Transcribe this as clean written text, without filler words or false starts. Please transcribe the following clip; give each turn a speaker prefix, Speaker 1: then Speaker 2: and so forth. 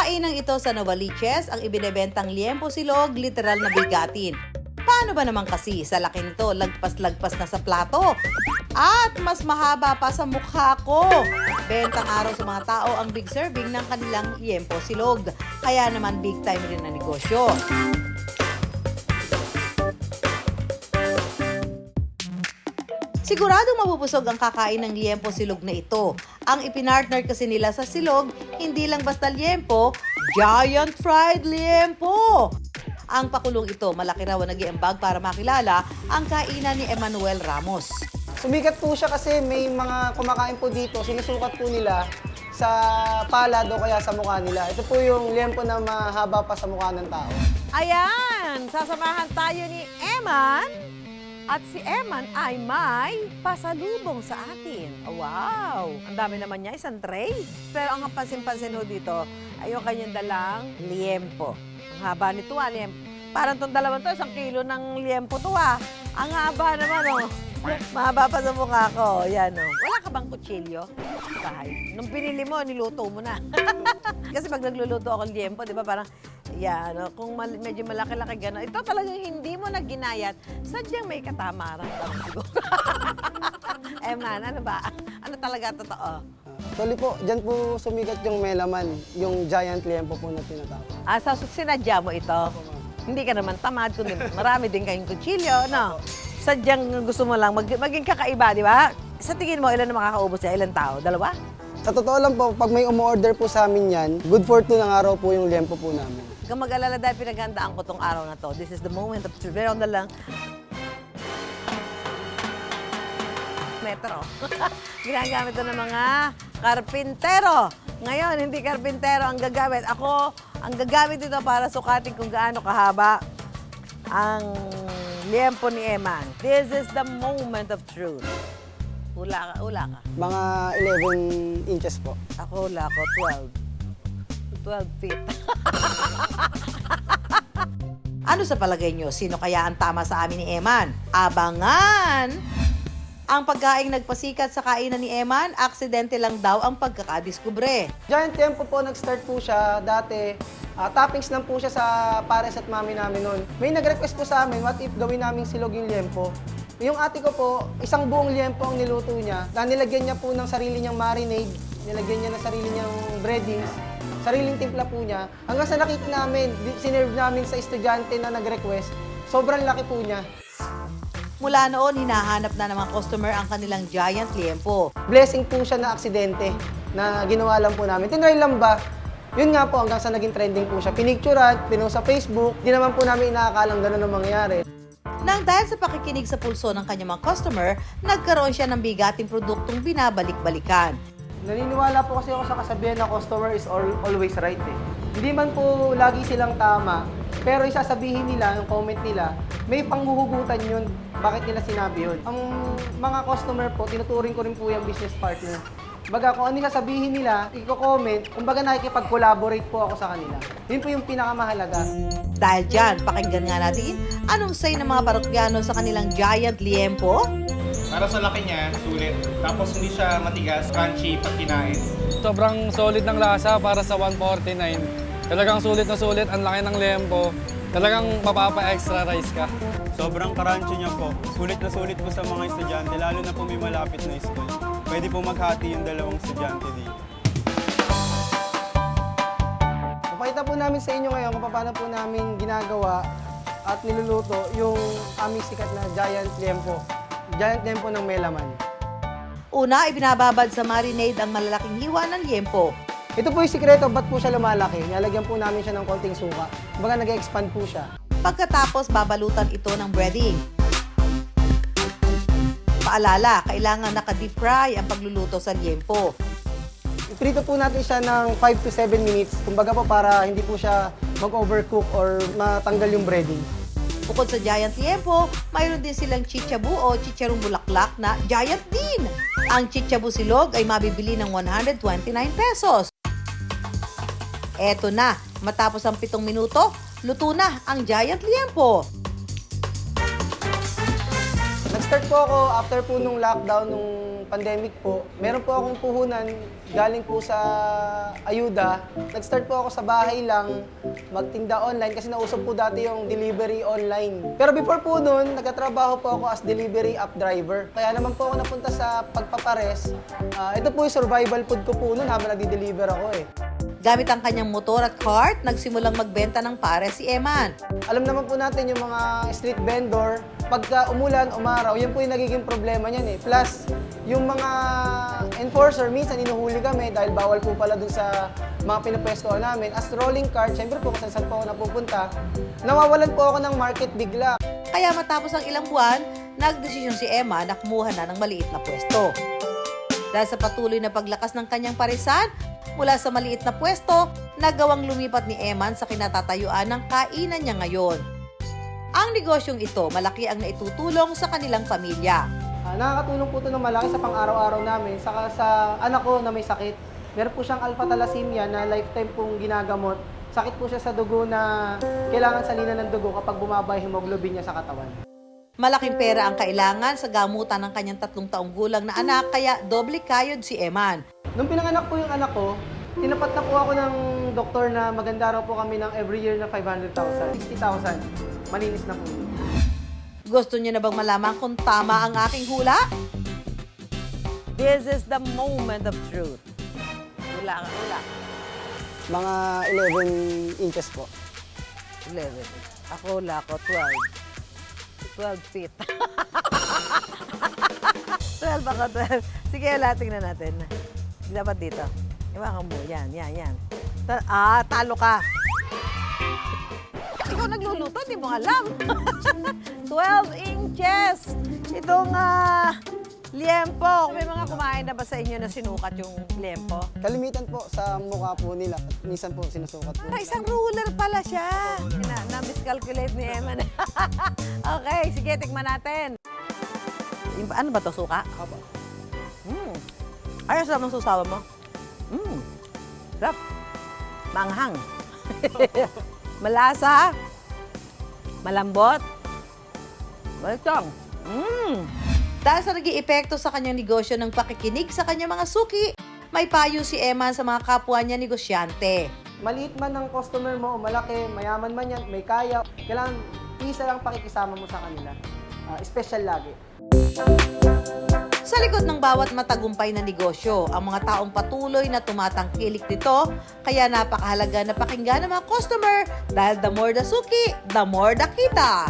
Speaker 1: Kainang ito sa Novaliches ang ibinebentang liempo silog, literal na bigatin. Paano ba naman kasi sa laki nito, lagpas-lagpas na sa plato? At mas mahaba pa sa mukha ko. Bentang araw sa mga tao ang big serving ng kanilang liempo silog. Kaya naman big time rin na negosyo. Siguradong mabubusog ang kakain ng liempo silog na ito. Ang ipinartner kasi nila sa silog, hindi lang basta liempo, giant fried liempo. Ang pakulong ito, malaki raw ang nag-iambag para makilala ang kainan ni Emmanuel Ramos.
Speaker 2: Sumikat po siya kasi may mga kumakain po dito, sinusukat po nila sa palad o kaya sa mukha nila. Ito po yung liempo na mahaba pa sa mukha ng tao.
Speaker 3: Ayan, sasamahan tayo ni Eman. At si Eman ay may pasalubong sa atin. Wow! Ang dami naman niya, isang tray. Pero ang pansin-pansin ho dito ay yung kanyang dalang liempo. Ang haba nito liempo. Parang itong dalawang to, 1 kilo ng liempo to Ang haba naman Mahaba pa sa mukha ko. Yan Wala ka bang kutsilyo? Bahay. Nung pinili mo, niluto mo na. Kasi pag nagluluto ako ng liempo, di ba parang kung medyo malaki-laki gano'n, ito talagang hindi mo na ginayat, sadyang may katamaran lang siguro. Eman, ano ba? Ano talaga totoo?
Speaker 2: Actually po, dyan po sumikat yung melaman, yung giant liempo po na tinatawag.
Speaker 3: So sinadya mo ito? Hindi ka naman tamad, kundi marami din kayong kutsilyo, no? Sadyang gusto mo lang maging kakaiba, di ba? Sa tingin mo, ilan na makakaubos niya? Ilan tao? 2?
Speaker 2: Sa totoo lang po, pag may umu-order po sa amin yan, good for 2 ng araw po yung liempo po namin.
Speaker 3: Huwag kang mag-alala dahil pinaghandaan ko tong araw na to. This is the moment of truth. Meron na lang. Metro. Ginagamit ito ng mga karpintero. Ngayon, hindi karpintero ang gagamit. Ako, ang gagamit ito para sukatin kung gaano kahaba ang liempo ni Eman. This is the moment of truth. Hula ka.
Speaker 2: Mga 11 inches po.
Speaker 3: Ako hula ko, 12 feet.
Speaker 1: Ano sa palagay nyo? Sino kaya ang tama sa amin ni Eman? Abangan! Ang pagkaing nagpasikat sa kainan ni Eman, aksidente lang daw ang pagkakadiskubre.
Speaker 2: Giant liempo po, nag-start po siya dati. Toppings lang po siya sa pares at mami namin noon. May nag-request po sa amin, what if gawin namin silog yung liempo? Yung ate ko po, isang buong liempo ang niluto niya. Nilagyan niya po ng sarili niyang marinade, nilagyan niya ng sarili niyang breadings, sariling timpla po niya. Hanggang sa nakita namin, sinerve namin sa estudyante na nag-request, sobrang laki po niya.
Speaker 1: Mula noon, hinahanap na ng mga customer ang kanilang giant liempo.
Speaker 2: Blessing po siya na aksidente na ginawa lang po namin. Tinry lang ba? Yun nga po, hanggang sa naging trending po siya. Pinicturean, pinost sa Facebook, di naman po namin inaakalang gano'n ang mangyayari.
Speaker 1: Nang dahil sa pakikinig sa pulso ng kanyang mga customer, nagkaroon siya ng bigating produktong binabalik-balikan.
Speaker 2: Naniniwala po kasi ako sa kasabihan na customer is always right Hindi man po lagi silang tama, pero isasabihin nila, yung comment nila, may panghuhugutan yun. Bakit nila sinabi yun? Ang mga customer po, tinuturing ko rin po yung business partner. Baga kung ano yung sasabihin nila, i-comment, kumbaga nakikipag-collaborate po ako sa kanila. Yun po yung pinakamahalaga.
Speaker 1: Dahil dyan, pakinggan nga natin anong say ng mga parokyano sa kanilang giant liempo.
Speaker 4: Para sa laki niya, sulit. Tapos hindi siya matigas, crunchy pag kinain.
Speaker 5: Sobrang solid ng lasa para sa 149. Talagang sulit na sulit, ang laki ng liempo. Talagang mapapa-extra rice ka.
Speaker 6: Sobrang crunchy niya po. Sulit na sulit po sa mga estudyante, lalo na po may malapit na school. Pwede po maghati yung 2 estudyante dito.
Speaker 2: Papakita po namin sa inyo ngayon kung paano po namin ginagawa at niluluto yung aming sikat na giant liempo. Giant liempo ng melaman.
Speaker 1: Una, ibinababad sa marinade ang malalaking hiwa ng liempo.
Speaker 2: Ito po yung sikreto, ba't po siya lumalaki? Nalagyan po namin siya ng konting suka. Kumbaga nag-expand po siya.
Speaker 1: Pagkatapos, babalutan ito ng breading. Paalala, kailangan naka-deep fry ang pagluluto sa liempo.
Speaker 2: Iprito po natin siya ng 5 to 7 minutes. Kumbaga po para hindi po siya mag-overcook or matanggal yung breading.
Speaker 1: Bukod sa giant liempo, mayroon din silang chichabu o chicharong bulaklak na giant din. Ang chichabu silog ay mabibili ng 129 pesos. Eto na, matapos ang 7 minuto, luto na ang giant liempo.
Speaker 2: Nag-start po ako after po nung lockdown nung pandemic po, meron po akong puhunan galing po sa ayuda. Nag-start po ako sa bahay lang, magtinda online kasi nauso po dati yung delivery online. Pero before po nun, nagtatrabaho po ako as delivery app driver. Kaya naman po ako napunta sa pagpapares. Ito po yung survival food ko po nun habang nagdi-deliver ako eh.
Speaker 1: Gamit ang kanyang motor at cart, nagsimulang magbenta ng pares si Eman.
Speaker 2: Alam naman po natin yung mga street vendor, pagka umulan, umaraw, yun po yung nagiging problema niyan eh. Plus, yung mga enforcer, minsan inuhuli kami dahil bawal po pala dun sa mga pinupwestohan namin. As rolling cart, syempre po kung saan po ako napupunta, nawawalan po ako ng market bigla.
Speaker 1: Kaya matapos ang ilang buwan, nagdesisyon si Emma na kumuha na ng maliit na pwesto. Dahil sa patuloy na paglakas ng kanyang parisan, mula sa maliit na pwesto, nagawang lumipat ni Eman sa kinatatayuan ng kainan niya ngayon. Ang negosyong ito, malaki ang naitutulong sa kanilang pamilya.
Speaker 2: Nakakatulong po ito ng malaki sa pang-araw-araw namin, saka sa anak ko na may sakit. Meron po siyang alpha thalassemia na lifetime pong ginagamot. Sakit po siya sa dugo na kailangan salina ng dugo kapag bumaba yung hemoglobin niya sa katawan.
Speaker 1: Malaking pera ang kailangan sa gamutan ng kanyang 3 taong gulang na anak, kaya doble kayod si Eman.
Speaker 2: Nung pinanganak po yung anak ko, tinapat na po ako ng doktor na maganda raw po kami ng every year na 500,000, 60,000. Malinis na po.
Speaker 1: Gusto niyo na bang malaman kung tama ang aking hula?
Speaker 3: This is the moment of truth. Wala ka, wala.
Speaker 2: Mga 11 inches po.
Speaker 3: 11. Ako wala ko, 12. 12 feet. 12 ako, 12. Sige, wala, tingnan natin. Dapat dito. Iwakan mo. Yan. Talo ka. Ikaw nagluluto, di mo alam. 12 inches. Itong liempo. May mga kumain na ba sa inyo na sinukat yung liempo?
Speaker 2: Kalimitan po sa mukha po nila. Minsan po sinusukat po.
Speaker 3: Isang ruler pala siya. Na-miscalculate ni Eman. Okay, sige, tikman natin. Ano ba to, suka?
Speaker 2: Opo.
Speaker 3: Ay, sarap ng susawa mo. Sarap. Manghang. Malasa. Malambot. Balitong.
Speaker 1: Dahil sa naging epekto sa kanyang negosyo ng pakikinig sa kanyang mga suki, may payo si Eman sa mga kapwa niya negosyante.
Speaker 2: Maliit man ang customer mo o malaki, mayaman man yan, may kaya, kailangan isa lang pakikisama mo sa kanila. Special lagi.
Speaker 1: Sa likod ng bawat matagumpay na negosyo, ang mga taong patuloy na tumatangkilik nito, kaya napakahalaga na pakinggan ng mga customer dahil the more the suki, the more the kita.